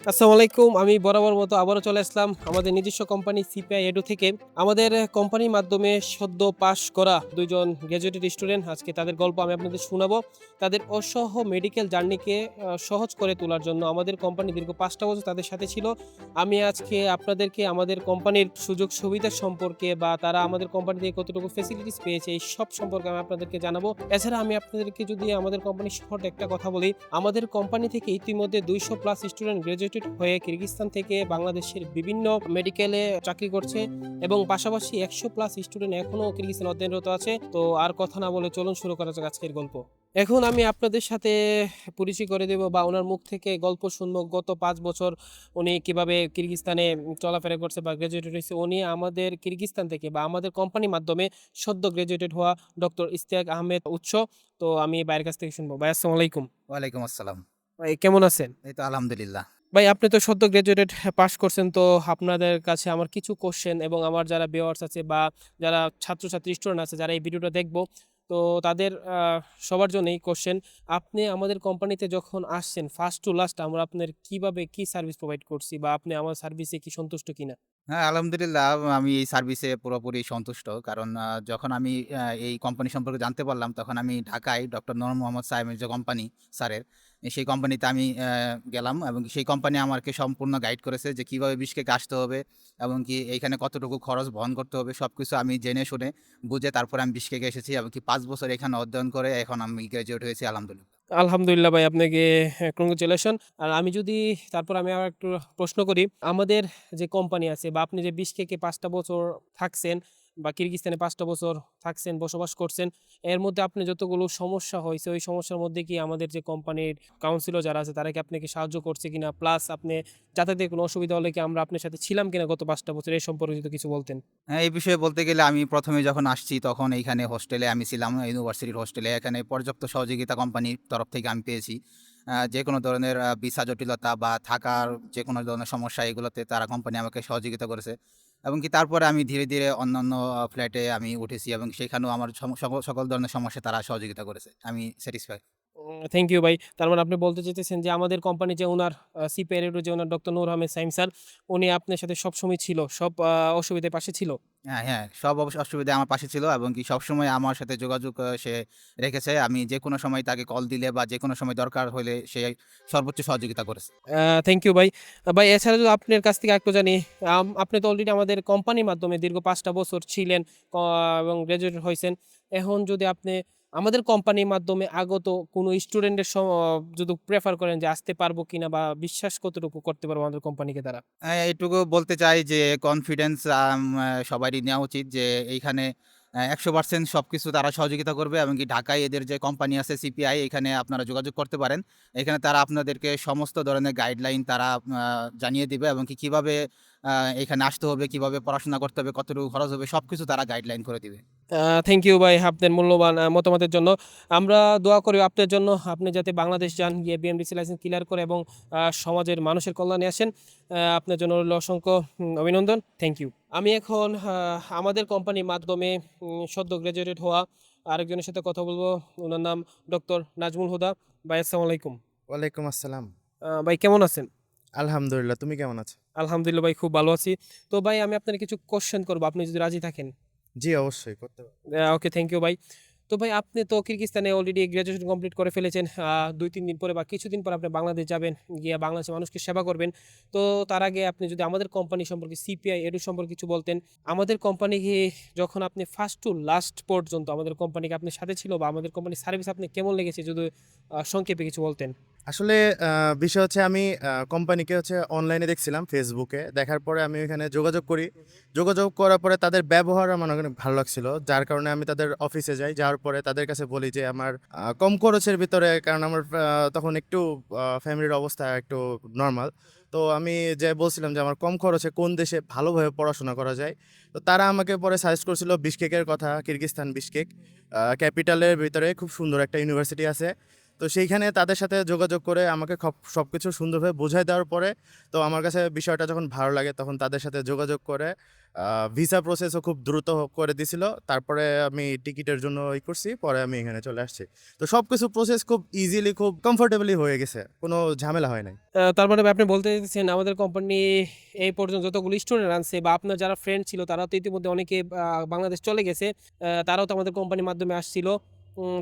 আসসালামু আলাইকুম। আমি বরাবর মতো আবারও চলে আসলাম আমাদের নিজস্ব কোম্পানি সিপিআই এডু থেকে। আমাদের কোম্পানির মাধ্যমে সদ্য পাস করা ২ জন গ্র্যাজুয়েটেড স্টুডেন্ট আজকে তাদের গল্প আমি আপনাদের শোনাবো। তাদের অসহ মেডিকেল জার্নিকে সহজ করে তোলার জন্য আমাদের কোম্পানি দীর্ঘ ৫ টা বছর তাদের সাথে ছিল। আমি আজকে আপনাদেরকে আমাদের কোম্পানির সুযোগ সুবিধা সম্পর্কে বা তারা আমাদের কোম্পানি থেকে কতটুকু ফেসিলিটিস পেয়েছে এই সব সম্পর্কে আমি আপনাদেরকে জানাবো। এছাড়া আমি আপনাদেরকে যদি আমাদের কোম্পানির শর্ট একটা কথা বলি, আমাদের কোম্পানি থেকে ইতিমধ্যে ২০০ প্লাস স্টুডেন্ট গ্র্যাজুয়েটেড হয়ে কিরগিজস্তান থেকে বাংলাদেশের বিভিন্ন মেডিকেলে চাকরি করছে এবং পাশাপাশি ১০০ প্লাস স্টুডেন্ট এখনো কিরগিজস্তান অধ্যয়নরত আছে। তো আর কথা না বলে চলুন শুরু করা যাক আজকের গল্প। এখন আমি আপনাদের সাথে পরিচয় করে দেব বা ওনার মুখ থেকে গল্প শুনবো গত ৫ বছর উনি কিভাবে কিরগিজস্তানে চলাফেরা করছে বা গ্র্যাজুয়েটেড হয়েছে। উনি আমাদের কিরগিজস্তান থেকে বা আমাদের কোম্পানির মাধ্যমে সদ্য গ্র্যাজুয়েটেড হওয়া ডক্টর ইশতিয়াক আহমেদ উৎস। তো আমি ভাইয়ের কাছ থেকে শুনবো। ভাই আসসালামু আলাইকুম। ওয়ালাইকুম আসসালাম। ভাই কেমন আছেন? এই তো আলহামদুলিল্লাহ। ভাই আপনি তো সদ্য গ্র্যাজুয়েটেড পাস করছেন। তো আপনাদের কাছে আমার কিছু কোশ্চেন এবং আমার যারা ভিউয়ার্স আছে বা যারা ছাত্রছাত্রী স্টুডেন্ট আছে যারা এই ভিডিওটা দেখবো, তো তাদের সবার জন্যই কোশ্চেন। আপনি আমাদের কোম্পানিতে যখন আসছেন ফার্স্ট টু লাস্ট আমরা আপনার কিভাবে কি সার্ভিস প্রোভাইড করছি বা আপনি আমার সার্ভিসে কি সন্তুষ্ট কিনা? হ্যাঁ, আলহামদুলিল্লাহ আমি এই সার্ভিসে পুরোপুরি সন্তুষ্ট। কারণ যখন আমি এই কোম্পানি সম্পর্কে জানতে পারলাম, তখন আমি ঢাকায় ডক্টর নূর মোহাম্মদ সায়েমের যে কোম্পানি স্যারের, সেই কোম্পানিতে আমি গেলাম এবং সেই কোম্পানি আমাকে সম্পূর্ণ গাইড করেছে যে কিভাবে বিশকেকে আসতে হবে এবং কি এইখানে কতটুকু খরচ বহন করতে হবে। সবকিছু আমি জেনে শুনে বুঝে তারপরে আমি বিশকেকে এসেছি এবং কি ৫ বছর এখানে অধ্যয়ন করে এখন আমি গ্র্যাজুয়েট হয়েছি আলহামদুলিল্লাহ। আলহামদুলিল্লাহ ভাই আপনাকে কংগ্রাচুলেশন। আর আমি যদি তারপর আমি আবার একটু প্রশ্ন করি, আমাদের যে কোম্পানি আছে বা আপনি যে বিশকেকে ৫ টা বছর থাকছেন বা কিরগিজস্তানে ৫ টা বছর থাকছেন, বসবাস করছেন। এর মধ্যে আপনি যতগুলো সমস্যা হইছে ওই সমস্যার মধ্যে কি আমাদের যে কোম্পানির কাউন্সিলর যারা আছে তারা কি আপনাকে সাহায্য করছে কিনা? প্লাস আপনি যাতায়াতের কোনো অসুবিধা হলে কি আমরা আপনার সাথে ছিলাম কিনা গত ৫ টা বছর? এই সম্পর্কে যদি কিছু বলতেন। হ্যাঁ, এই বিষয়ে বলতে গেলে আমি ১ম এ যখন আসছি তখন এইখানে হোস্টেলে আমি ছিলাম, ইউনিভার্সিটির হোস্টেলে। এখানে পর্যাপ্ত সহযোগিতা কোম্পানির তরফ থেকে আমি পেয়েছি। যেকোনো ধরনের ভিসা জটিলতা বা থাকার যেকোনো ধরনের সমস্যা এগুলোতে তারা কোম্পানি আমাকে সহযোগিতা করেছে। এবং কি তারপরে আমি ধীরে, ধীরে অন্যান্য ফ্ল্যাটে আমি উঠেছি এবং সেখানেও আমার সকল ধরনের সমস্যায় তারা সহযোগিতা করেছে। আমি স্যাটিসফাই। থ্যাংক ইউ ভাই। তার মানে আপনি বলতে চাইতেছেন যে আমাদের কোম্পানি যে ওনার সিপিআর যে ওনার ডক্টর নূর আহমেদ সাইম স্যার, উনি আপনার সাথে সবসময় ছিল। সব অসুবিধায় পাশে ছিল। হ্যাঁ, হ্যাঁ, সব অসুবিধায় আমার পাশে ছিল এবং কি সবসময় আমার সাথে যোগাযোগ সে রেখেছে। আমি যেকোনো সময় তাকে কল দিলে বা যেকোনো সময় দরকার হলে সে সর্বোচ্চ সহযোগিতা করেছে। থ্যাংক ইউ ভাই। ভাই এছাড়া যদি আপনার কাছ থেকে আরেকটু জানি, আপনি তো অলরেডি আমাদের কোম্পানির মাধ্যমে দীর্ঘ ৫ টা বছর ছিলেন এবং গ্র্যাজুয়েটেড হইছেন। এখন যদি আপনি আমাদের কোম্পানির মাধ্যমে আগত কোনো স্টুডেন্টের যদি প্রেফার করেন যে আসতে পারবো কিনা বা বিশ্বাস কতটুকু করতে পারবো আমাদের কোম্পানিকে তারা? এইটুকু বলতে চাই যে কনফিডেন্স সবারই নেওয়া উচিত যে এইখানে ১০০% সবকিছু তারা সহযোগিতা করবে এবং কি ঢাকায় এদের যে কোম্পানি আছে সিপিআই, এখানে আপনারা যোগাযোগ করতে পারেন। এখানে তারা আপনাদেরকে সমস্ত ধরনের গাইডলাইন তারা জানিয়ে দিবে এবং কি কিভাবে আ এখানে আসতে হবে, কিভাবে পড়াশোনা করতে হবে, কতটুকু খরচ হবে সবকিছু তারা গাইডলাইন করে দিবে। থ্যাংক ইউ ভাই আপনার মূল্যবান মতামতের জন্য। আমরা দোয়া করি আপনার জন্য। আপনি যাতে বাংলাদেশ যান, গিয়ে বিএমডিসি লাইসেন্স ক্লিয়ার করে এবং সমাজের মানুষের কল্যাণে আসেন। আপনার জন্য রইল অসংখ্য অভিনন্দন। Thank you. আমি এখন আমাদের কোম্পানির মাধ্যমে সদ্য গ্র্যাজুয়েটেড হওয়া আরেকজনের সাথে কথা বলব। উনার নাম ডক্টর নাজমুল হুদা। ভাই আসসালামু আলাইকুম। ওয়ালাইকুম আসসালাম। ভাই কেমন আছেন? আলহামদুলিল্লাহ। তুমি কেমন আছো? আলহামদুলিল্লাহ ভাই খুব ভালো আছি। তো ভাই আমি আপনার কিছু কোয়েশ্চেন করব আপনি যদি রাজি থাকেন। জি, অবশ্যই করতে পারো। ওকে, থ্যাংক ইউ ভাই। তো ভাই আপনি তো কিরগিজস্তানে অলরেডি গ্র্যাজুয়েশন কমপ্লিট করে ফেলেছেন। ২-৩ দিন পরে বা কিছুদিন পরে আপনি বাংলাদেশ যাবেন। গিয়ে বাংলাদেশের মানুষকে সেবা করবেন। তো তার আগে আপনি যদি আমাদের কোম্পানি সম্পর্কে সিপিআই এডু সম্পর্কে কিছু বলতেন। আমাদের কোম্পানিকে যখন আপনি ফার্স্ট টু লাস্ট পর্যন্ত আমাদের কোম্পানিকে আপনার সাথে ছিল বা আমাদের কোম্পানির সার্ভিস আপনি কেমন লেগেছে যদি সংক্ষেপে কিছু বলতেন? আসলে বিষয় হচ্ছে আমি কোম্পানিকে অনলাইনে দেখছিলাম ফেসবুকে। দেখার পরে আমি ওইখানে যোগাযোগ করি। যোগাযোগ করার পরে তাদের ব্যবহার আমার অনেক ভালো লাগছিল। যার কারণে আমি তাদের অফিসে যাই। যাওয়ার পরে তাদের কাছে বলি যে আমার কম খরচের ভিতরে, কারণ আমার তখন একটু ফ্যামিলির অবস্থা একটু নরমাল। তো আমি যেয়ে বলছিলাম যে আমার কম খরচে কোন দেশে ভালোভাবে পড়াশোনা করা যায়। তো তারা আমাকে পরে সাজেস্ট করছিল বিশকেকের কথা, কিরগিজস্তান বিশকেক। ক্যাপিটালের ভিতরে খুব সুন্দর একটা ইউনিভার্সিটি আছে। তো সেইখানে তাদের সাথে যোগাযোগ করে আমাকে সব কিছু সুন্দরভাবে বোঝাই দেওয়ার পরে তো আমার কাছে বিষয়টা যখন ভালো লাগে তখন তাদের সাথে যোগাযোগ করে ভিসা প্রসেসও খুব দ্রুত করে দিছিল। তারপরে আমি টিকিটের জন্য করছি, পরে আমি এখানে চলে আসছি। তো সব কিছু প্রসেস খুব ইজিলি, খুব কমফোর্টেবলি হয়ে গেছে, কোনো ঝামেলা হয় নাই। তার মানে ভাই আপনি বলতে চাইছেন আমাদের কোম্পানি এই পর্যন্ত যতগুলো স্টুডেন্ট আনছে বা আপনার যারা ফ্রেন্ড ছিল তারাও তো ইতিমধ্যে অনেকে বাংলাদেশ চলে গেছে, তারাও তো আমাদের কোম্পানির মাধ্যমে আসছিল,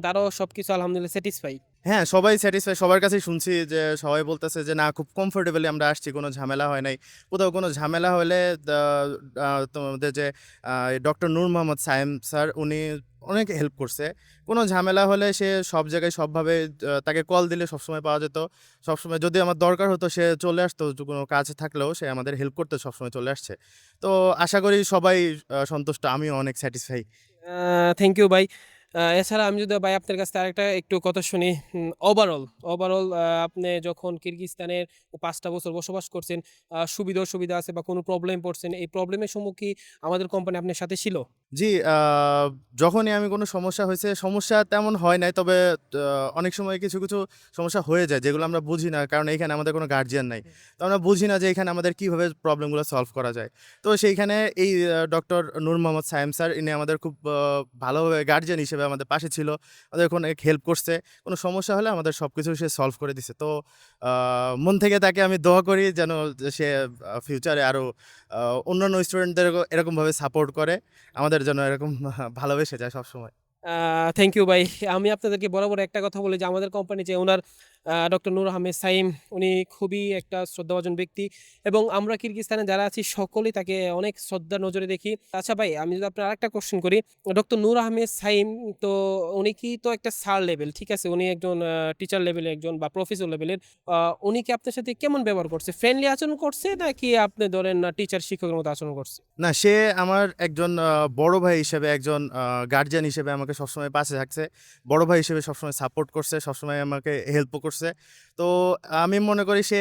তারাও সবকিছু আলহামদুলিল্লাহ স্যাটিসফাই। হ্যাঁ, সবাই স্যাটিসফাই, সবার কাছেই শুনছি যে সবাই বলতেছে যে না, খুব কমফোর্টেবলি আমরা আসছি, কোনো ঝামেলা হয় নাই। কোথাও কোনো ঝামেলা হলে তোমাদের যে ডক্টর নূর মোহাম্মদ সাইম স্যার, উনি অনেক হেল্প করছে। কোনো ঝামেলা হলে সে সব জায়গায় সবভাবে তাকে কল দিলে সবসময় পাওয়া যেত। সবসময় যদি আমার দরকার হতো সে চলে আসতো, কোনো কাজ থাকলেও সে আমাদের হেল্প করতে সবসময় চলে আসছে। তো আশা করি সবাই সন্তুষ্ট, আমিও অনেক স্যাটিসফাই। থ্যাংক ইউ ভাই। এছাড়া আমি যদি ভাই আপনার কাছ থেকে আরেকটা একটু কথা শুনি, ওভারঅল ওভারঅল আপনি যখন কিরগিজস্তানের 5টা বছর বসবাস করছেন, সুবিধা অসুবিধা আছে বা কোনো প্রবলেম পড়ছেন, এই প্রবলেমের সম্মুখীন আমাদের কোম্পানি আপনার সাথে ছিল? জি, যখনই আমি কোনো সমস্যা হয়েছে, সমস্যা তেমন হয় নাই। তবে অনেক সময় কিছু, কিছু সমস্যা হয়ে যায় যেগুলো আমরা বুঝি না। কারণ এইখানে আমাদের কোনো গার্ডিয়ান নাই। তো আমরা বুঝি না যে এখানে আমাদের কিভাবে প্রবলেমগুলো সলভ করা যায়। তো সেইখানে এই ডক্টর নূর মোহাম্মদ সায়েম স্যার, ইনি আমাদের খুব ভালোভাবে গার্ডিয়ান হিসেবে আমাদের পাশে ছিল। আমাদের অনেক হেল্প করছে। কোনো সমস্যা হলে আমাদের সবকিছু সে সলভ করে দিছে। তো মন থেকে তাকে আমি দোয়া করি যেন সে ফিউচারে আরো অন্যান্য স্টুডেন্টদেরকেও এরকমভাবে সাপোর্ট করে। আমাদের জন্য এরকম ভালোবেসে যায় সবসময়। থ্যাংক ইউ ভাই। আমি আপনাদেরকে বরাবর একটা কথা বলি যে আমাদের কোম্পানি যে ওনার ডক্টর নূর আহমেদ সাইম, উনি খুবই একটা শ্রদ্ধাভাজন ব্যক্তি এবং আমরা কিরগিজস্তানে যারা আছি সকলেই তাকে অনেক শ্রদ্ধার নজরে দেখি। আচ্ছা ভাই, আমি যদি আপনার আরেকটা কোশ্চেন করি, ডক্টর নূর আহমেদ সাইম তো উনি কি তো একটা স্যার লেভেল, ঠিক আছে, উনি একজন টিচার লেভেলের একজন বা প্রফেসর লেভেলের, উনি কি আপনার সাথে কেমন ব্যবহার করছে? ফ্রেন্ডলি আচরণ করছে নাকি আপনি ধরেন টিচার শিক্ষকের মতো আচরণ করছে? না, সে আমার একজন বড় ভাই হিসেবে, একজন গার্ডিয়ান হিসেবে আমাকে সবসময় পাশে থাকছে। বড় ভাই হিসেবে সবসময় সাপোর্ট করছে, সবসময় আমাকে হেল্পও করছে। তো আমি মনে করি সে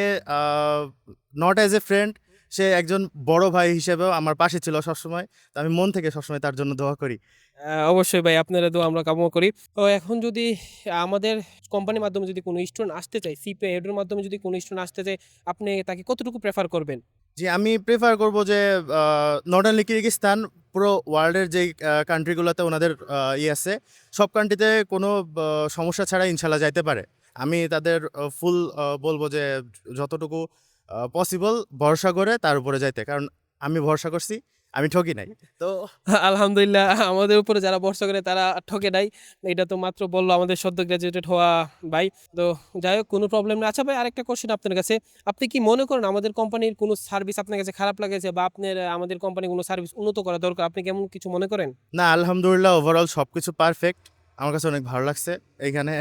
নট অ্যাজ এ ফ্রেন্ড, সে একজন বড় ভাই হিসেবেও আমার পাশে ছিল সবসময়। তো আমি মন থেকে সবসময় তার জন্য দোয়া করি। অবশ্যই ভাই, আপনারা দোয়া আমরা কামনা করি। তো এখন যদি আমাদের কোম্পানির মাধ্যমে যদি কোনো স্টুডেন্ট আসতে চায়, সিপিআই এডুর মাধ্যমে যদি কোনো স্টুডেন্ট আসতে চায়, আপনি তাকে কতটুকু প্রেফার করবেন? জি, আমি প্রেফার করব যে নট অনলি কিরগিজস্তান, পুরো ওয়ার্ল্ডের যেই কান্ট্রিগুলোতে ওনাদের আছে, সব কান্ট্রিতে কোনো সমস্যা ছাড়া ইনশাল্লাহ যাইতে পারে। আমি তাদের ফুল বলবো যে যতটুকু পসিবল ভরসা করে তার উপরে যাইতে, কারণ আমি ভরসা করছি, আমি ঠকি নাই। তো আলহামদুলিল্লাহ, আমাদের উপরে যারা ভরসা করে তারা ঠকে নাই। এটা তো মাত্র বললো আমাদের সদ্য গ্র্যাজুয়েটেড হওয়া ভাই। তো যাই হোক, কোনো প্রবলেম নেই। আচ্ছা ভাই, আরেকটা কোশ্চেন আপনার কাছে, আপনি কি মনে করেন আমাদের কোম্পানির কোনো সার্ভিস আপনার কাছে খারাপ লাগেছে বা আপনার আমাদের কোম্পানির কোনো সার্ভিস উন্নত করা দরকার, আপনি কেমন কিছু মনে করেন? না, আলহামদুলিল্লাহ, ওভারঅল সব কিছু পারফেক্ট। আমার কাছে অনেক ভালো লাগছে এইখানে।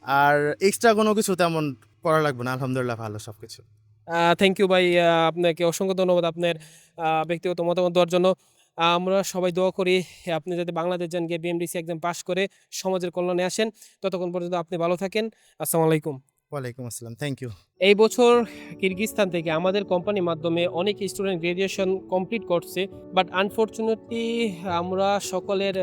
আর এক্সট্রা কোনো কিছু তেমন করা লাগবে না, আলহামদুলিল্লাহ ভালো সব কিছু। থ্যাংক ইউ ভাই, আপনাকে অসংখ্য ধন্যবাদ আপনার ব্যক্তিগত মতামত দেওয়ার জন্য। আমরা সবাই দোয়া করি আপনি যাতে বাংলাদেশ যান, গিয়ে বিএমডিসি এক্সাম পাশ করে সমাজের কল্যাণে আসেন। ততক্ষণ পর্যন্ত আপনি ভালো থাকেন। আসসালামু আলাইকুম। ওয়ালাইকুম আসসালাম, থ্যাংক ইউ। এই বছর কিরগিজস্তান থেকে আমাদের কোম্পানির মাধ্যমে অনেক স্টুডেন্ট গ্রাজুয়েশন কমপ্লিট করছে, বাট আনফরচুনেটলি আমরা সকলের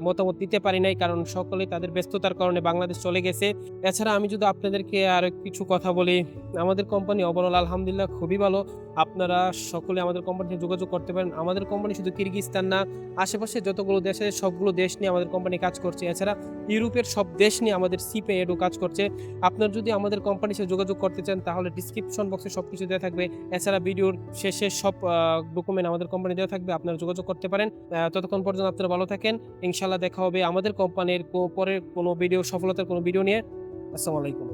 মতামত দিতে পারি নাই, কারণ সকলে তাদের ব্যস্ততার কারণে বাংলাদেশ চলে গেছে। এছাড়া আমি যদি আপনাদেরকে আরও কিছু কথা বলি, আমাদের কোম্পানি ওভারঅল আলহামদুলিল্লাহ খুবই ভালো। আপনারা সকলে আমাদের কোম্পানিতে যোগাযোগ করতে পারেন। আমাদের কোম্পানি শুধু কিরগিজস্তান না, আশেপাশে যতগুলো দেশ আছে সবগুলো দেশ নিয়ে আমাদের কোম্পানি কাজ করছে। এছাড়া ইউরোপের সব দেশ নিয়ে আমাদের সিপিআই এডু কাজ করছে। আপনার যদি আমাদের কোম্পানির সাথে যোগাযোগ করতে চান তাহলে ডিসক্রিপশন বক্সে সব কিছু দেওয়া থাকবে। এছাড়া ভিডিওর শেষে সব ডকুমেন্ট আমাদের কোম্পানি দেওয়া থাকবে, আপনারা যোগাযোগ করতে পারেন। ততক্ষণ পর্যন্ত আপনারা ভালো থাকেন। ইনশাল্লাহ দেখা হবে আমাদের কোম্পানির পরের কোনো ভিডিও, সফলতার কোনো ভিডিও নিয়ে। আসসালামু আলাইকুম।